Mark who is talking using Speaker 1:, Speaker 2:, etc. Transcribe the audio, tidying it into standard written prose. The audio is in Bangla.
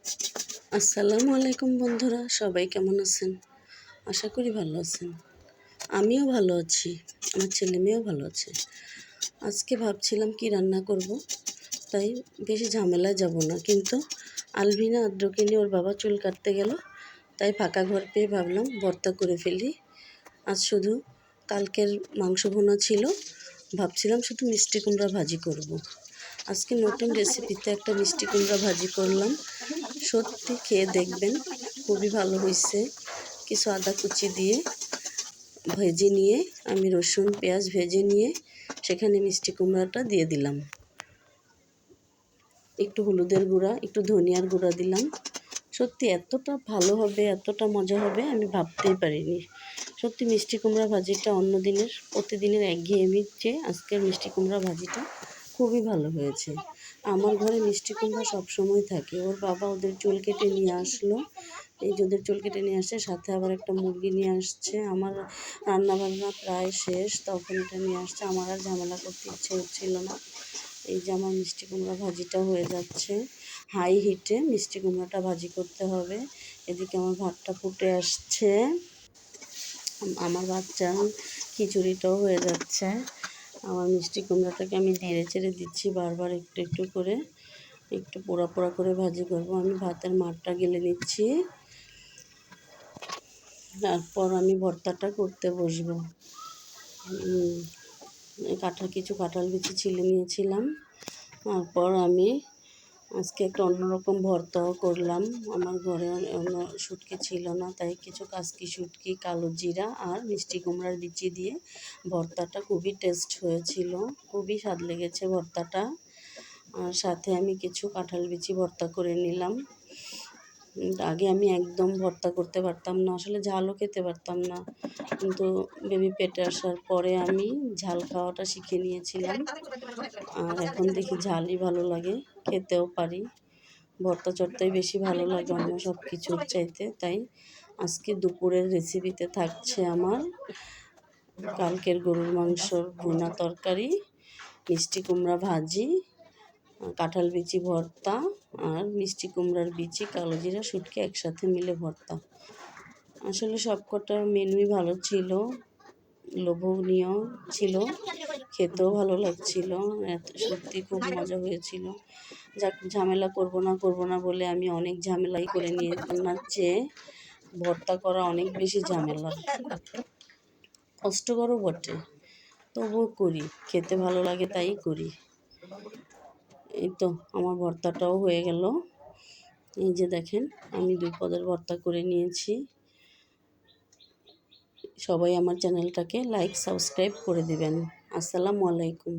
Speaker 1: আসসালামু আলাইকুম বন্ধুরা, সবাই কেমন আছেন? আশা করি ভালো আছেন। আমিও ভালো আছি, আমার ছেলে মেয়েও ভালো আছে। আজকে ভাবছিলাম কি রান্না করব, তাই বেশি ঝামেলায় যাব না। কিন্তু আলভিনা আদ্রকে নিয়ে ওর বাবা চুল কাটতে গেল, তাই ফাঁকা ঘর পেয়ে ভাবলাম ভর্তা করে ফেলি। আজ শুধু কালকের মাংস ভুনা ছিল, ভাবছিলাম শুধু মিষ্টি কুমড়া ভাজি করব। আজকে নতুন রেসিপিতে একটা মিষ্টি কুমড়া ভাজি করলাম, সত্যি খেয়ে দেখবেন, খুবই ভালো হয়েছে। কিছু আদা কুচি দিয়ে ভেজে নিয়ে আমি রসুন পেঁয়াজ ভেজে নিয়ে সেখানে মিষ্টি কুমড়াটা দিয়ে দিলাম, একটু হলুদের গুঁড়া, একটু ধনিয়ার গুঁড়া দিলাম। সত্যি এতটা ভালো হবে, এতটা মজা হবে আমি ভাবতেই পারিনি। সত্যি মিষ্টি কুমড়া ভাজিটা অন্য দিনের প্রতিদিনের একঘেয়েমির চেয়ে আজকের মিষ্টি কুমড়া ভাজিটা খুবই ভালো হয়েছে। আমার ঘরে মিষ্টি কুমড়া সবসময় থাকে। ওর বাবা ওদের চুল কেটে নিয়ে আসলো, এই যে ওদের চুল কেটে নিয়ে আসছে, সাথে আবার একটা মুরগি নিয়ে আসছে। আমার রান্নাবান্না প্রায় শেষ, তখন এটা নিয়ে আসছে। আমার আর ঝামেলা করতে ইচ্ছে হচ্ছিল না। এই যে আমার মিষ্টি কুমড়া ভাজিটা হয়ে যাচ্ছে। হাই হিটে মিষ্টি কুমড়াটা ভাজি করতে হবে। এদিকে আমার ভাতটা ফুটে আসছে, আমার বাচ্চার খিচুড়িটাও হয়ে যাচ্ছে। আমার মিষ্টি কুমড়াটাকে আমি নেড়ে চেড়ে দিচ্ছি বারবার, একটু একটু করে, একটু পোড়া পোড়া করে ভাজি করব। আমি ভাতের মারটা গেলে নিচ্ছি, তারপর আমি ভর্তাটা করতে বসবো। কিছু কাঁঠাল বিচি ছিলে নিয়েছিলাম। তারপর আমি আজকে একটা অন্যরকম ভর্তাও করলাম। আমার ঘরে অন্য শুটকি ছিল না, তাই কিছু কাসকি শুটকি, কালো জিরা আর মিষ্টি কুমড়ার বিচি দিয়ে ভর্তাটা খুবই টেস্ট হয়েছিল, খুবই স্বাদ লেগেছে ভর্তাটা। আর সাথে আমি কিছু কাঁঠাল বিচি ভর্তা করে নিলাম। আগে আমি একদম ভর্তা করতে পারতাম না, আসলে ঝালও খেতে পারতাম না, কিন্তু বেবি পেটে আসার পরে আমি ঝাল খাওয়াটা শিখে নিয়েছিলাম। আর এখন দেখি ঝালই ভালো লাগে, খেতেও পারি। ভর্তা চর্তাই বেশি ভালো লাগে অন্য সব কিছুর চাইতে। তাই আজকে দুপুরের রেসিপিতে থাকছে আমার কালকের গরুর মাংসর ভুনা তরকারি, মিষ্টি কুমড়া ভাজি, কাঁঠাল বিচি ভর্তা আর মিষ্টি কুমড়ার বিচি, কালো জিরা, শুটকি একসাথে মিলে ভর্তা। আসলে সবকটা মেনুই ভালো ছিল, লোভনীয় ছিল, খেতেও ভালো লাগছিল। সত্যি খুব মজা হয়েছিল। যাক, ঝামেলা করব না বলে আমি অনেক ঝামেলাই করে নিয়ে, রান্নার চেয়ে ভর্তা করা অনেক বেশি ঝামেলা, কষ্টকরও বটে, তবুও করি, খেতে ভালো লাগে তাই করি। এই তো আমার ভর্তাটাও হয়ে গেল। এই যে দেখেন, আমি 2 পদের ভর্তা করে নিয়েছি। সবাই আমার চ্যানেলটাকে লাইক সাবস্ক্রাইব করে দিবেন। আসসালামু আলাইকুম।